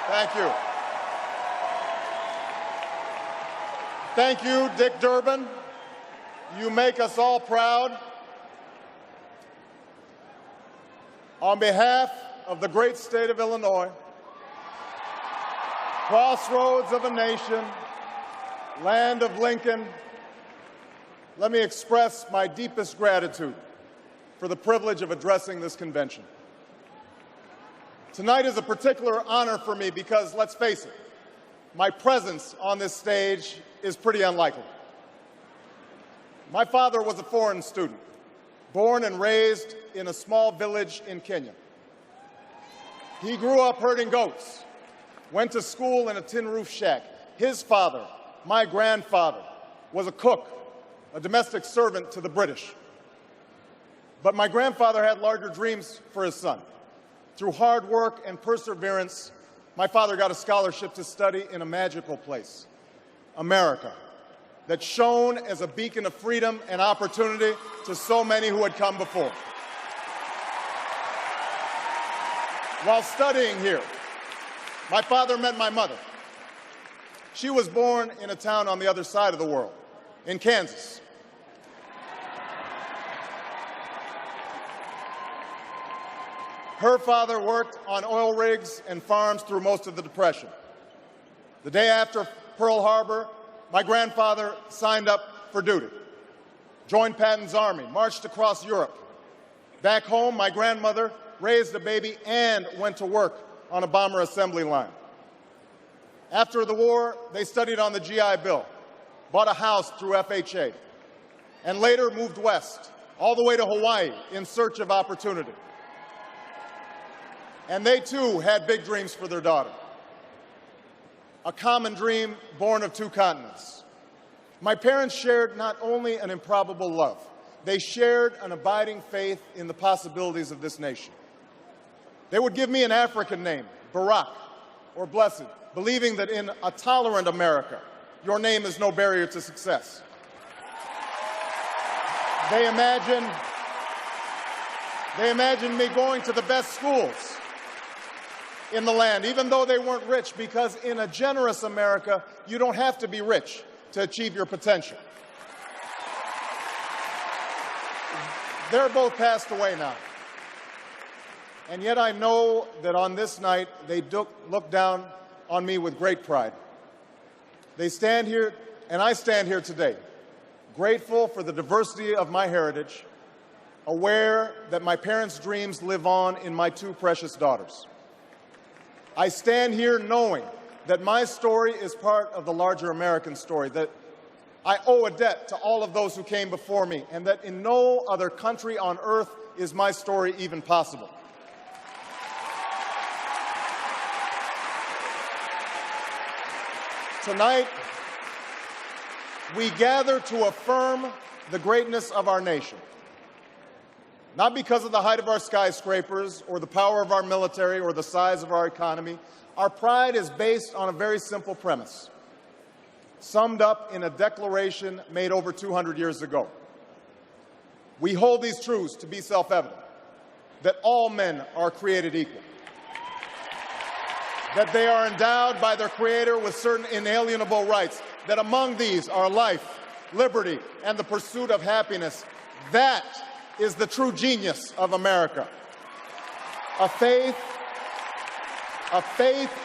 Thank you. Thank you, Dick Durbin. You make us all proud. On behalf of the great state of Illinois, crossroads of a nation, land of Lincoln, let me express my deepest gratitude for the privilege of addressing this convention. Tonight is a particular honor for me because, let's face it, my presence on this stage is pretty unlikely. My father was a foreign student, born and raised in a small village in Kenya. He grew up herding goats, went to school in a tin roof shack. His father, my grandfather, was a cook, a domestic servant to the British. But my grandfather had larger dreams for his son. Through hard work and perseverance, my father got a scholarship to study in a magical place, America, that shone as a beacon of freedom and opportunity to so many who had come before. While studying here, my father met my mother. She was born in a town on the other side of the world, in Kansas. Her father worked on oil rigs and farms through most of the Depression. The day after Pearl Harbor, my grandfather signed up for duty, joined Patton's army, marched across Europe. Back home, my grandmother raised a baby and went to work on a bomber assembly line. After the war, they studied on the GI Bill, bought a house through FHA, and later moved west, all the way to Hawaii in search of opportunity. And they, too, had big dreams for their daughter. A common dream born of two continents. My parents shared not only an improbable love, they shared an abiding faith in the possibilities of this nation. They would give me an African name, Barak, or Blessed, believing that in a tolerant America, your name is no barrier to success. They imagined me going to the best schools in the land, even though they weren't rich, because in a generous America, you don't have to be rich to achieve your potential. They're both passed away now. And yet I know that on this night, they look down on me with great pride. They stand here, and I stand here today, grateful for the diversity of my heritage, aware that my parents' dreams live on in my two precious daughters. I stand here knowing that my story is part of the larger American story, that I owe a debt to all of those who came before me, and that in no other country on earth is my story even possible. Tonight, we gather to affirm the greatness of our nation, not because of the height of our skyscrapers or the power of our military or the size of our economy. Our pride is based on a very simple premise, summed up in a declaration made over 200 years ago. We hold these truths to be self-evident, that all men are created equal, that they are endowed by their Creator with certain inalienable rights, that among these are life, liberty, and the pursuit of happiness. That is the true genius of America. A faith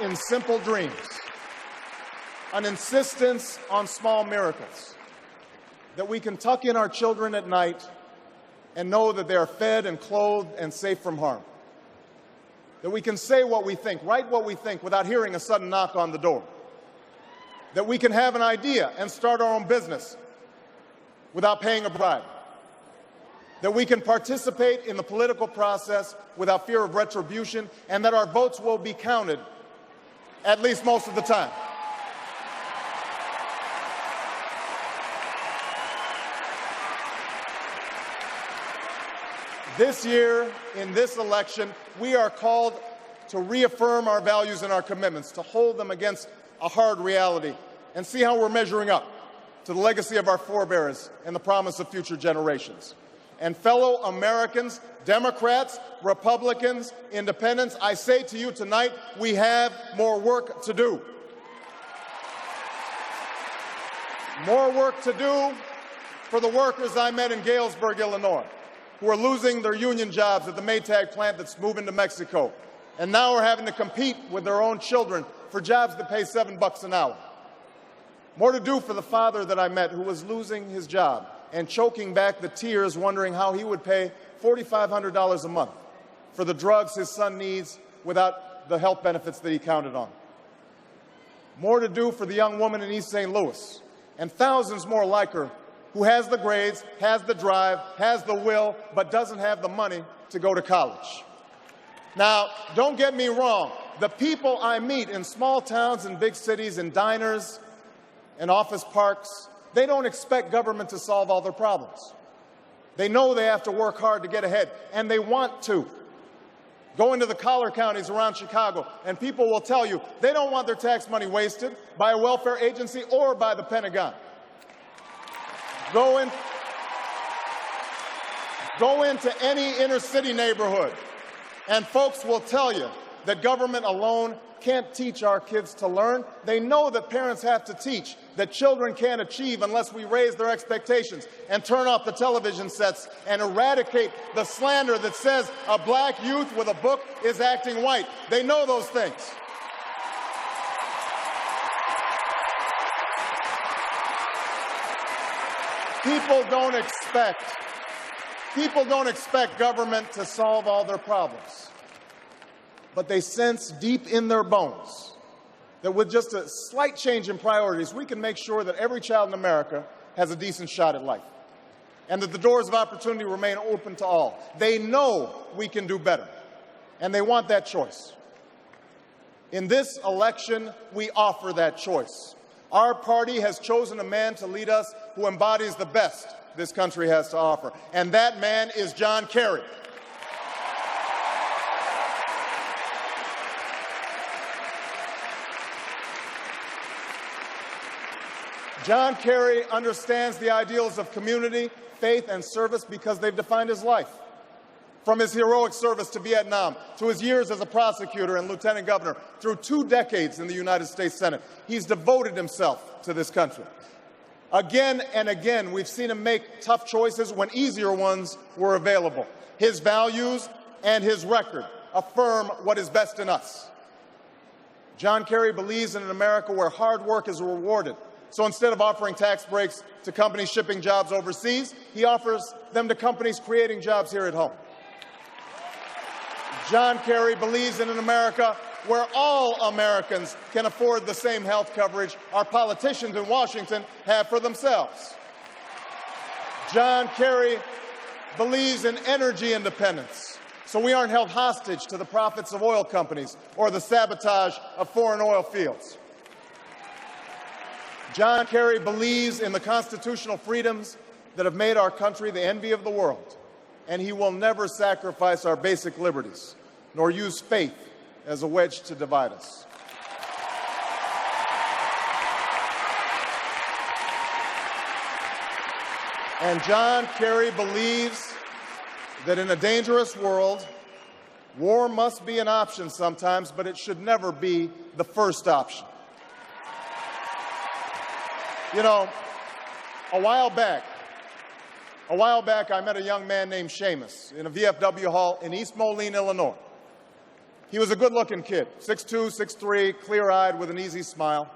in simple dreams, an insistence on small miracles, that we can tuck in our children at night and know that they are fed and clothed and safe from harm, that we can say what we think, write what we think without hearing a sudden knock on the door, that we can have an idea and start our own business without paying a bribe, that we can participate in the political process without fear of retribution, and that our votes will be counted at least most of the time. This year, in this election, we are called to reaffirm our values and our commitments, to hold them against a hard reality, and see how we're measuring up to the legacy of our forebears and the promise of future generations. And fellow Americans, Democrats, Republicans, Independents, I say to you tonight, we have more work to do. More work to do for the workers I met in Galesburg, Illinois, who are losing their union jobs at the Maytag plant that's moving to Mexico, and now are having to compete with their own children for jobs that pay $7 an hour. More to do for the father that I met who was losing his job and choking back the tears, wondering how he would pay $4,500 a month for the drugs his son needs without the health benefits that he counted on. More to do for the young woman in East St. Louis, and thousands more like her, who has the grades, has the drive, has the will, but doesn't have the money to go to college. Now, don't get me wrong. The people I meet in small towns and big cities, in diners and office parks, they don't expect government to solve all their problems. They know they have to work hard to get ahead, and they want to. Go into the collar counties around Chicago, and people will tell you they don't want their tax money wasted by a welfare agency or by the Pentagon. Go into any inner city neighborhood, and folks will tell you that government alone can't teach our kids to learn. They know that parents have to teach, that children can't achieve unless we raise their expectations and turn off the television sets and eradicate the slander that says a black youth with a book is acting white. They know those things. People don't expect government to solve all their problems. But they sense deep in their bones that with just a slight change in priorities, we can make sure that every child in America has a decent shot at life, and that the doors of opportunity remain open to all. They know we can do better, and they want that choice. In this election, we offer that choice. Our party has chosen a man to lead us who embodies the best this country has to offer, and that man is John Kerry. John Kerry understands the ideals of community, faith, and service because they've defined his life. From his heroic service to Vietnam, to his years as a prosecutor and lieutenant governor, through 2 decades in the United States Senate, he's devoted himself to this country. Again and again, we've seen him make tough choices when easier ones were available. His values and his record affirm what is best in us. John Kerry believes in an America where hard work is rewarded. So instead of offering tax breaks to companies shipping jobs overseas, he offers them to companies creating jobs here at home. John Kerry believes in an America where all Americans can afford the same health coverage our politicians in Washington have for themselves. John Kerry believes in energy independence, so we aren't held hostage to the profits of oil companies or the sabotage of foreign oil fields. John Kerry believes in the constitutional freedoms that have made our country the envy of the world, and he will never sacrifice our basic liberties, nor use faith as a wedge to divide us. And John Kerry believes that in a dangerous world, war must be an option sometimes, but it should never be the first option. You know, a while back, I met a young man named Seamus in a VFW hall in East Moline, Illinois. He was a good-looking kid, 6'2", 6'3", clear-eyed with an easy smile.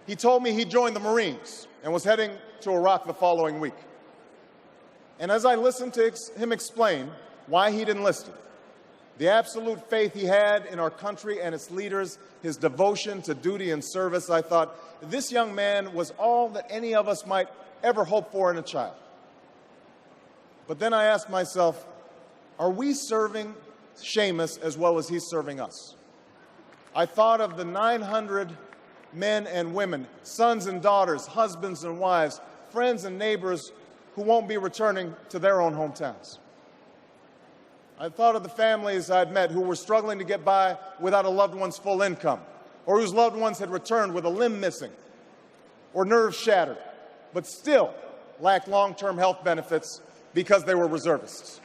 He told me he joined the Marines and was heading to Iraq the following week. And as I listened to him explain why he'd enlisted, the absolute faith he had in our country and its leaders, his devotion to duty and service, I thought, this young man was all that any of us might ever hope for in a child. But then I asked myself, are we serving Seamus as well as he's serving us? I thought of the 900 men and women, sons and daughters, husbands and wives, friends and neighbors who won't be returning to their own hometowns. I thought of the families I'd met who were struggling to get by without a loved one's full income, or whose loved ones had returned with a limb missing or nerves shattered, but still lacked long-term health benefits because they were reservists.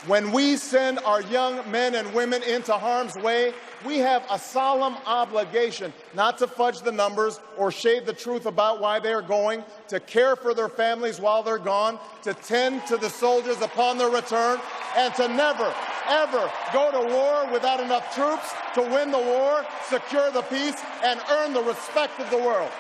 When we send our young men and women into harm's way, we have a solemn obligation not to fudge the numbers or shade the truth about why they are going, to care for their families while they're gone, to tend to the soldiers upon their return, and to never, ever go to war without enough troops to win the war, secure the peace, and earn the respect of the world.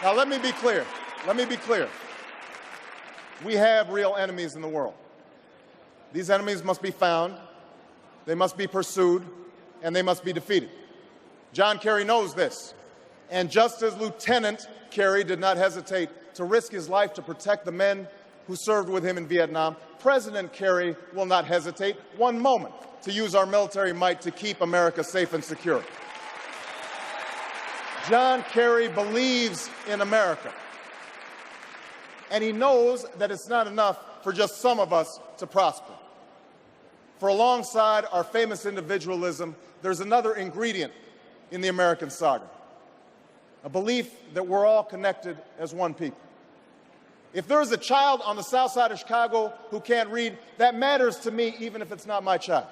Now let me be clear. Let me be clear. We have real enemies in the world. These enemies must be found, they must be pursued, and they must be defeated. John Kerry knows this. And just as Lieutenant Kerry did not hesitate to risk his life to protect the men who served with him in Vietnam, President Kerry will not hesitate one moment to use our military might to keep America safe and secure. John Kerry believes in America, and he knows that it's not enough for just some of us to prosper. For alongside our famous individualism, there's another ingredient in the American saga, a belief that we're all connected as one people. If there's a child on the south side of Chicago who can't read, that matters to me even if it's not my child.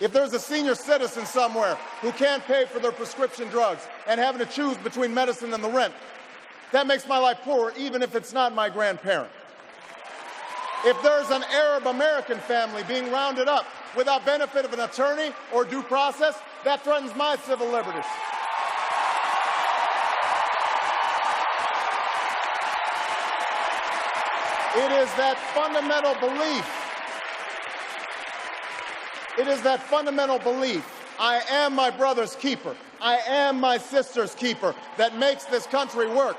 If there's a senior citizen somewhere who can't pay for their prescription drugs and having to choose between medicine and the rent, that makes my life poorer even if it's not my grandparent. If there's an Arab American family being rounded up without benefit of an attorney or due process, that threatens my civil liberties. It is that fundamental belief. It is that fundamental belief, I am my brother's keeper, I am my sister's keeper, that makes this country work.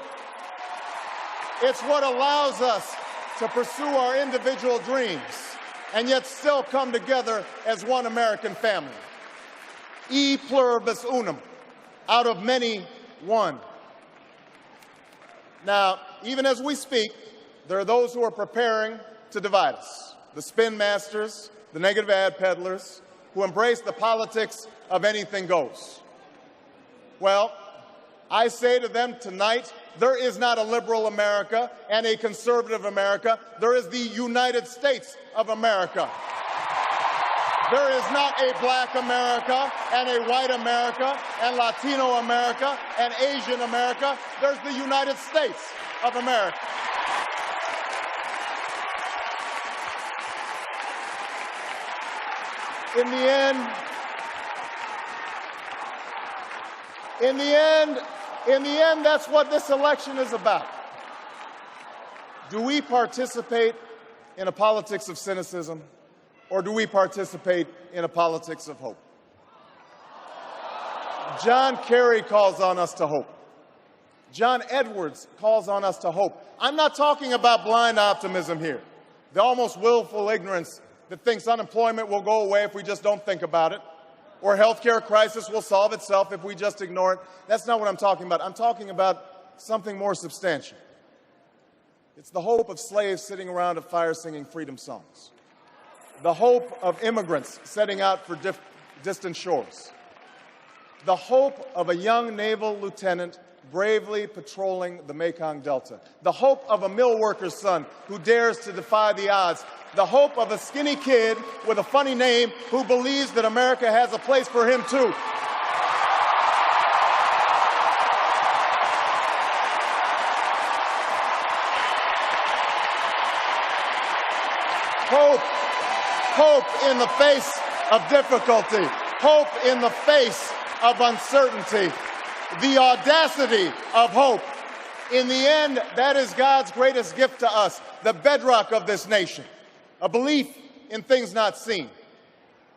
It's what allows us to pursue our individual dreams and yet still come together as one American family. E pluribus unum, out of many, one. Now, even as we speak, there are those who are preparing to divide us. The spin masters, the negative ad peddlers, who embrace the politics of anything goes. Well, I say to them tonight, there is not a liberal America and a conservative America. There is the United States of America. There is not a black America and a white America and Latino America and Asian America. There's the United States of America. In the end, that's what this election is about. Do we participate in a politics of cynicism, or do we participate in a politics of hope? John Kerry calls on us to hope. John Edwards calls on us to hope. I'm not talking about blind optimism here, the almost willful ignorance that thinks unemployment will go away if we just don't think about it, or healthcare crisis will solve itself if we just ignore it. That's not what I'm talking about. I'm talking about something more substantial. It's the hope of slaves sitting around a fire singing freedom songs, the hope of immigrants setting out for distant shores, the hope of a young naval lieutenant bravely patrolling the Mekong Delta, the hope of a mill worker's son who dares to defy the odds, the hope of a skinny kid with a funny name who believes that America has a place for him too. Hope in the face of difficulty, hope in the face of uncertainty, the audacity of hope. In the end, that is God's greatest gift to us, the bedrock of this nation. A belief in things not seen,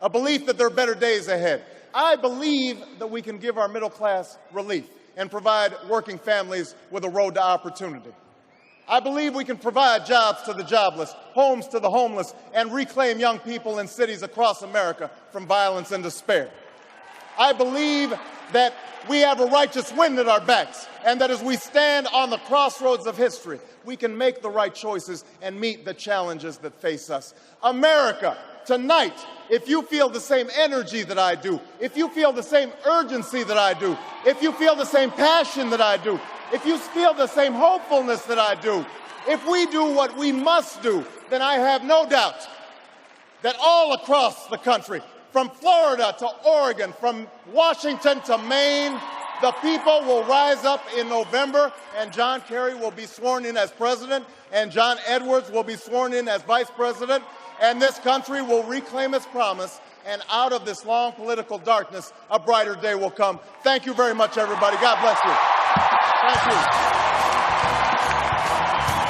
a belief that there are better days ahead. I believe that we can give our middle class relief and provide working families with a road to opportunity. I believe we can provide jobs to the jobless, homes to the homeless, and reclaim young people in cities across America from violence and despair. I believe that we have a righteous wind at our backs, and that as we stand on the crossroads of history, we can make the right choices and meet the challenges that face us. America, tonight, if you feel the same energy that I do, if you feel the same urgency that I do, if you feel the same passion that I do, if you feel the same hopefulness that I do, if we do what we must do, then I have no doubt that all across the country, from Florida to Oregon, from Washington to Maine, the people will rise up in November, and John Kerry will be sworn in as president, and John Edwards will be sworn in as vice president, and this country will reclaim its promise, and out of this long political darkness, a brighter day will come. Thank you very much, everybody. God bless you. Thank you.